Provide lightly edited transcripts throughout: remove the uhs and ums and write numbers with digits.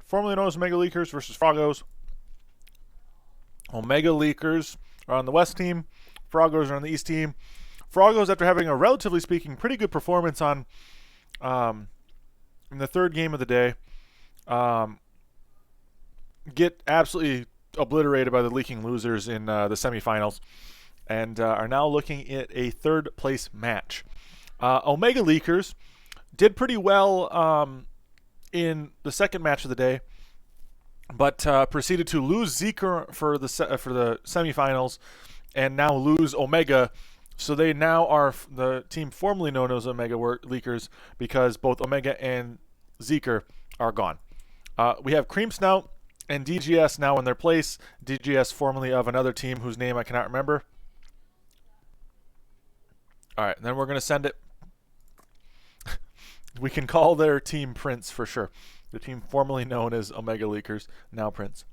formerly known as Omega Leakers versus Froggos. Omega Leakers are on the West team. Froggos are on the East team. Froggos, after having a relatively speaking pretty good performance on in the third game of the day, get absolutely obliterated by the Leaking Losers in the semifinals, and are now looking at a third place match. Omega Leakers did pretty well in the second match of the day, but proceeded to lose Zeker for the semifinals, and now lose Omega. So they now are the team formerly known as Omega Leakers, because both Omega and Zeker are gone. We have Cream Snout and DGS now in their place. DGS formerly of another team whose name I cannot remember. All right, then we're going to send it. We can call their team Prince for sure. The team formerly known as Omega Leakers, now Prince.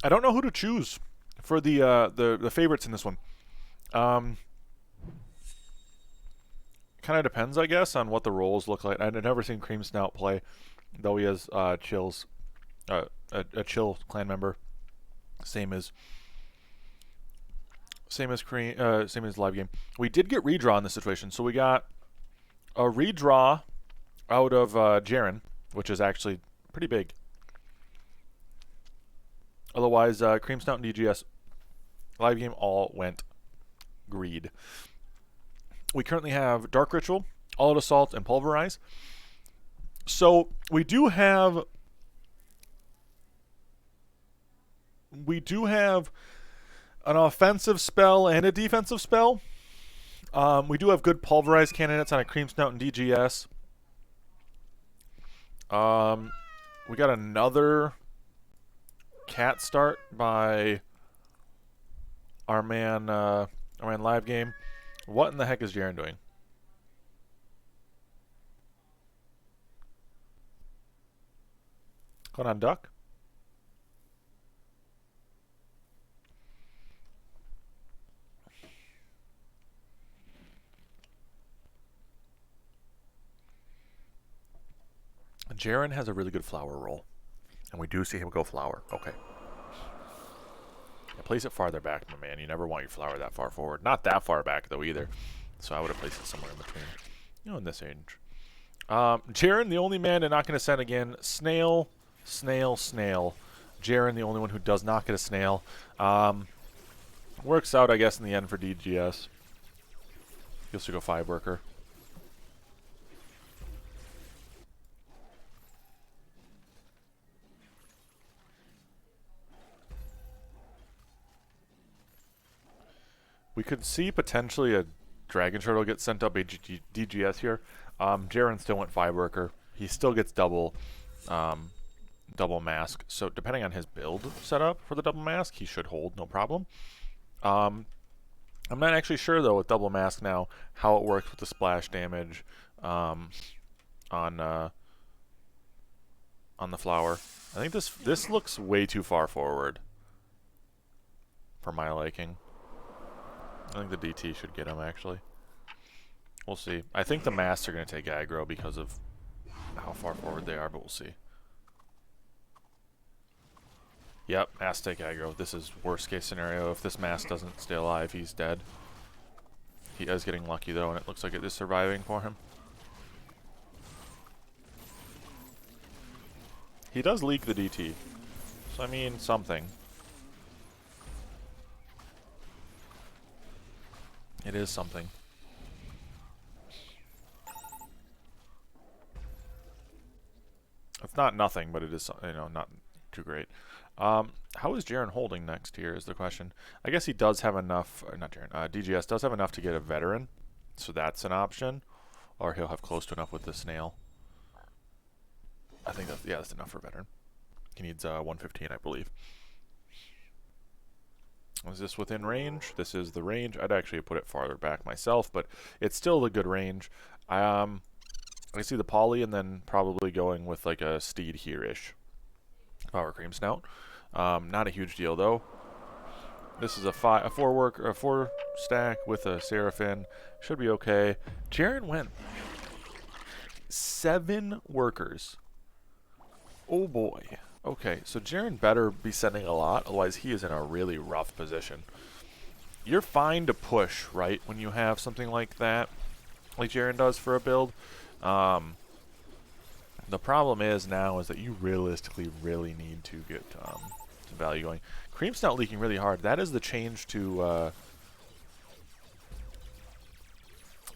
I don't know who to choose for the favorites in this one. Kind of depends, I guess, on what the roles look like. I've never seen Cream Snout play, though he has Chill's a Chill clan member, same as Live Game. We did get redraw in this situation, so we got a redraw out of Jaren, which is actually pretty big. Otherwise, Cream Snout and DGS Live Game all went greed. We currently have Dark Ritual, All Out Assault, and Pulverize. So we do have an offensive spell and a defensive spell. We do have good Pulverize candidates on a Cream Snout and DGS. We got another cat start by our man Live Game. What in the heck is Jaren doing? Going on duck? Jaren has a really good flower roll, and we do see him go flower. Okay. Yeah, place it farther back, my man. You never want your flower that far forward. Not that far back, though, either. So I would have placed it somewhere in between. You know, in this range. Jaren, the only man, and not going to send again. Snail, snail, snail. Jaren, the only one who does not get a snail. Works out, I guess, in the end for DGS. He has to go 5 worker. We could see potentially a Dragon Turtle get sent up by DGS here. Jaren still went 5 worker. He still gets double mask. So depending on his build setup for the double mask, he should hold no problem. I'm not actually sure though with double mask now how it works with the splash damage on the flower. I think this looks way too far forward for my liking. I think the DT should get him, actually. We'll see. I think the masks are going to take aggro because of how far forward they are, but we'll see. Yep, masks take aggro. This is worst case scenario. If this mask doesn't stay alive, he's dead. He is getting lucky, though, and it looks like it is surviving for him. He does leak the DT. So, I mean, something. It is something. It's not nothing, but it is, you know, not too great. How is Jaren holding next here is the question. I guess he does have enough, or not Jaren, DGS does have enough to get a veteran, so that's an option. Or he'll have close to enough with the snail. I think that's, yeah, that's enough for a veteran. He needs 115, I believe. Is this within range? This is the range. I'd actually put it farther back myself, but it's still a good range. I see the poly and then probably going with like a steed here-ish. Power cream snout. Not a huge deal though. This is a 4 stack with a Seraphim. Should be okay. Jaren went 7 workers. Oh boy. Okay, so Jaren better be sending a lot, otherwise he is in a really rough position. You're fine to push, right, when you have something like that, like Jaren does for a build. The problem is now is that you realistically really need to get some value going. Cream's not leaking really hard. That is the change to...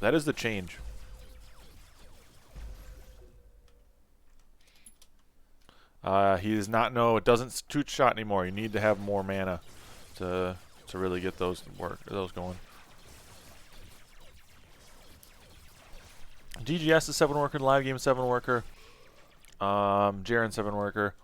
that is the change. He does not know. It doesn't two-shot anymore. You need to have more mana to really get those going. DGS is 7 worker. Live game 7 worker. Jaren 7 worker.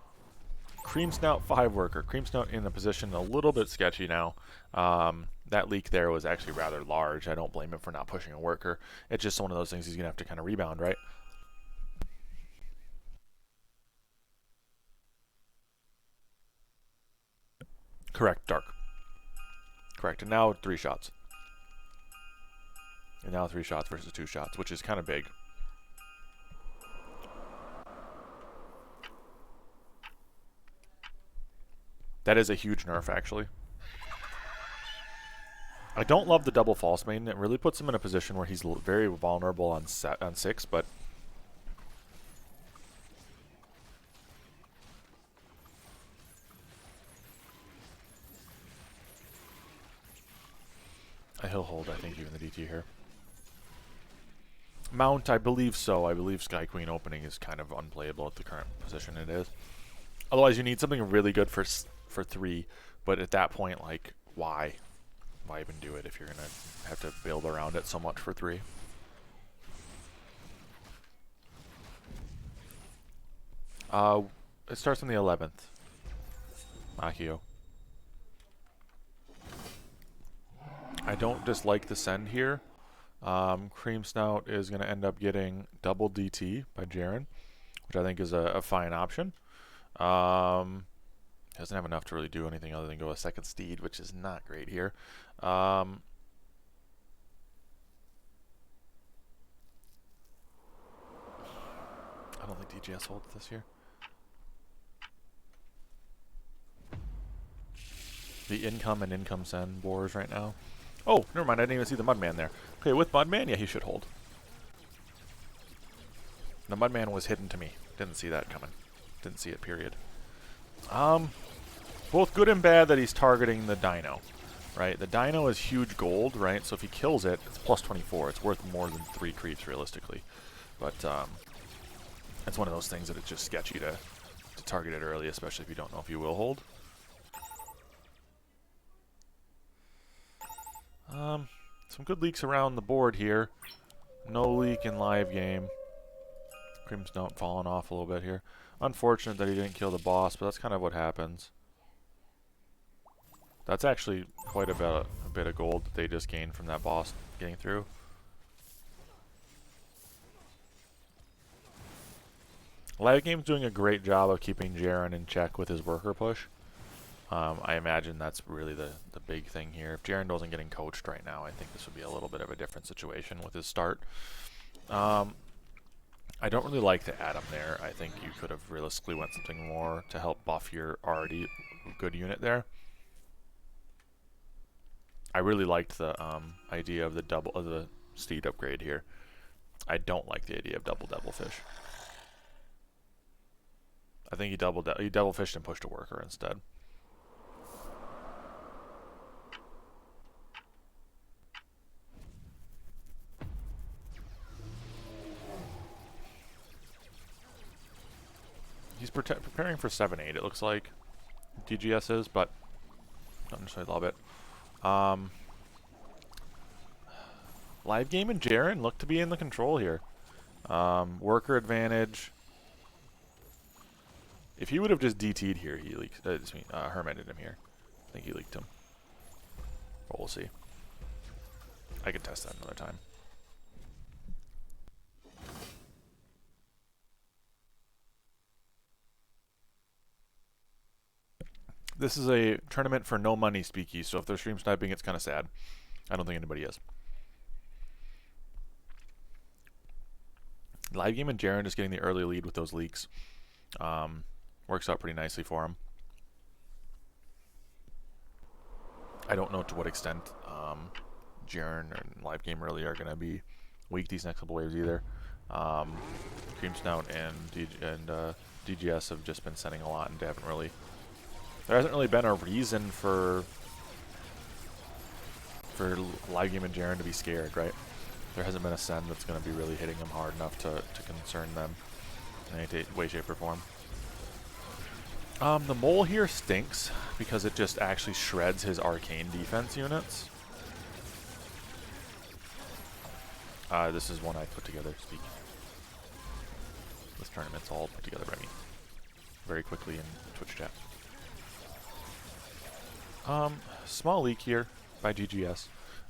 Cream Snout 5 worker. Cream Snout in the position a little bit sketchy now. That leak there was actually rather large. I don't blame him for not pushing a worker. It's just one of those things he's gonna have to kind of rebound, right? Correct, dark. Correct, and now 3 shots. And now 3 shots versus 2 shots, which is kind of big. That is a huge nerf, actually. I don't love the double false main. It really puts him in a position where he's very vulnerable on 6, but... he'll hold, I think, even the DT here. Mount, I believe so. I believe Sky Queen opening is kind of unplayable at the current position it is. Otherwise, you need something really good for 3, but at that point, like, why? Why even do it if you're going to have to build around it so much for 3? It starts on the 11th. Akio. I don't dislike the send here. Cream Snout is going to end up getting double DT by Jaren, which I think is a fine option. Doesn't have enough to really do anything other than go a second steed, which is not great here. I don't think DGS holds this year. The income and income send wars right now. Oh, never mind. I didn't even see the Mudman there. Okay, with Mudman, yeah, he should hold. The Mudman was hidden to me. Didn't see that coming. Didn't see it, period. Both good and bad that he's targeting the Dino, right? The Dino is huge gold, right? So if he kills it, it's plus 24. It's worth more than 3 creeps, realistically. But it's one of those things that it's just sketchy to target it early, especially if you don't know if you will hold. Some good leaks around the board here. No leak in live game. Cream's Snout falling off a little bit here. Unfortunate that he didn't kill the boss, but that's kind of what happens. That's actually quite a bit of gold that they just gained from that boss getting through. Live game's doing a great job of keeping Jaren in check with his worker push. I imagine that's really the big thing here. If Jaren wasn't getting coached right now, I think this would be a little bit of a different situation with his start. I don't really like the Atom there. I think you could have realistically went something more to help buff your already good unit there. I really liked the idea of the steed upgrade here. I don't like the idea of double devilfish. I think he double fished and pushed a worker instead. He's preparing for 7-8, it looks like. DGS is, but not necessarily love it. Live game and Jaren look to be in the control here. Worker advantage. If he would have just DT'd here, he leaked. Hermited him here. I think he leaked him. But we'll see. I can test that another time. This is a tournament for no money speakies, so if they're stream sniping, it's kind of sad. I don't think anybody is. Live Game and Jaren just getting the early lead with those leaks. Works out pretty nicely for him. I don't know to what extent Jaren and Live Game really are going to be weak these next couple waves either. Cream Snout and DGS have just been sending a lot, and they haven't really. There hasn't really been a reason for Live Game and Jaren to be scared, right? There hasn't been a send that's going to be really hitting them hard enough to concern them in any way, shape, or form. The mole here stinks because it just actually shreds his arcane defense units. This is one I put together. This tournament's all put together by me very quickly in Twitch chat. Small leak here by GGS.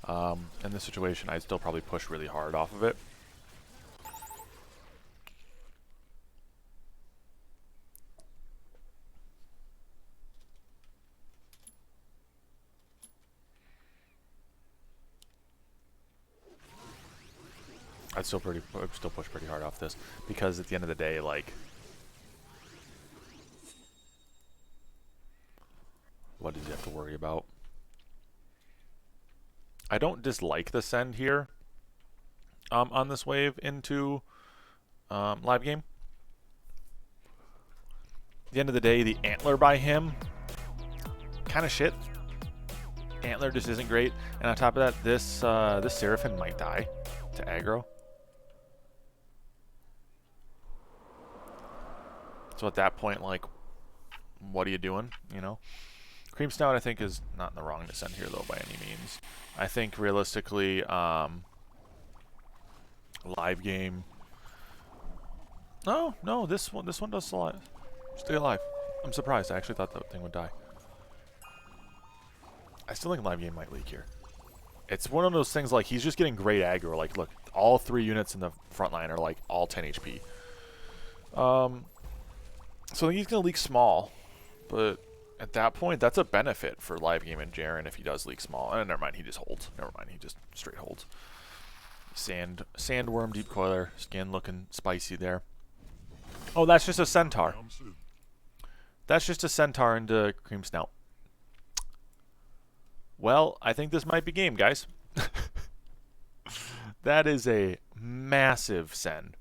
In this situation, I'd still probably push really hard off of it. I'd still push pretty hard off this because at the end of the day, like, what did you have to worry about? I don't dislike the send here on this wave into Live Game. At the end of the day, the Antler by him, kind of shit. Antler just isn't great. And on top of that, this Seraphim might die to aggro. So at that point, like, what are you doing, you know? Cream Snout, I think, is not in the wrong to send here, though, by any means. I think, realistically, Live Game... No, this one does stay alive. I'm surprised. I actually thought that thing would die. I still think Live Game might leak here. It's one of those things, like, he's just getting great aggro. Like, look, all 3 units in the front line are, like, all 10 HP. So I think he's going to leak small, but at that point, that's a benefit for Live Game and Jaren if he does leak small. And never mind, he just holds. Never mind, he just straight holds. Sandworm, Deep Coiler, skin looking spicy there. Oh, that's just a Centaur. That's just a Centaur into Cream Snout. Well, I think this might be game, guys. That is a massive send.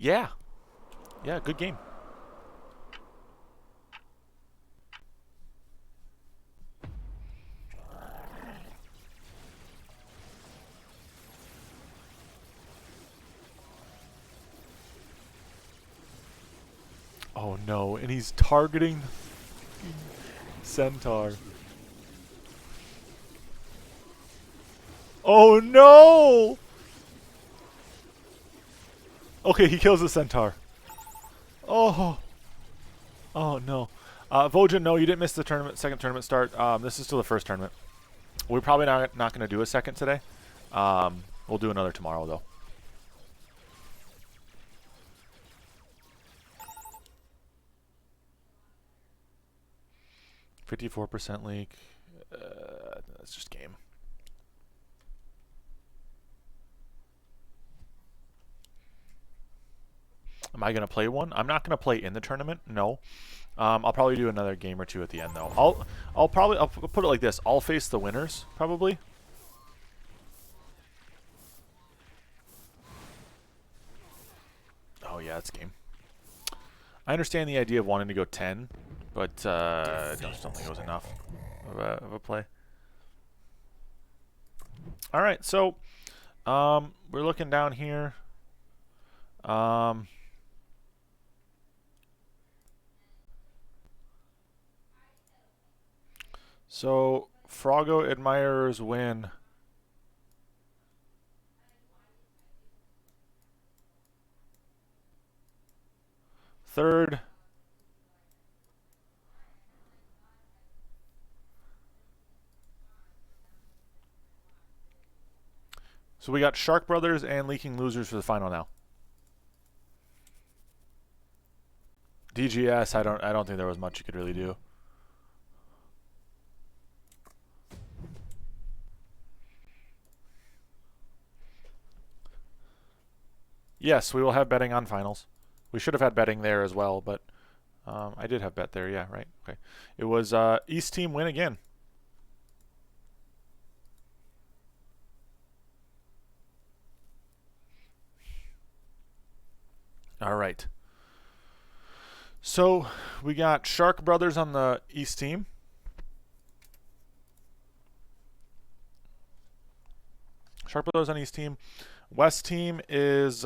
Yeah. Yeah, good game. Oh no, and he's targeting Centaur. Oh no! Okay, he kills the Centaur. Oh. Oh no. Vojin, no, you didn't miss the second tournament start. This is still the first tournament. We're probably not going to do a second today. We'll do another tomorrow, though. %54 leak. That's just game. Am I going to play one? I'm not going to play in the tournament. No. I'll probably do another game or two at the end, though. I'll put it like this. I'll face the winners, probably. Oh, yeah, it's game. I understand the idea of wanting to go 10, but I just don't think it was enough of a play. All right, so we're looking down here. So, Froggo admirers win. Third. So we got Shark Brothers and Leaking Losers for the final now. DGS, I don't think there was much you could really do. Yes, we will have betting on finals. We should have had betting there as well, but I did have bet there. Yeah, right. Okay. It was East team win again. All right. So we got Shark Brothers on the East team. Shark Brothers on East team. West team is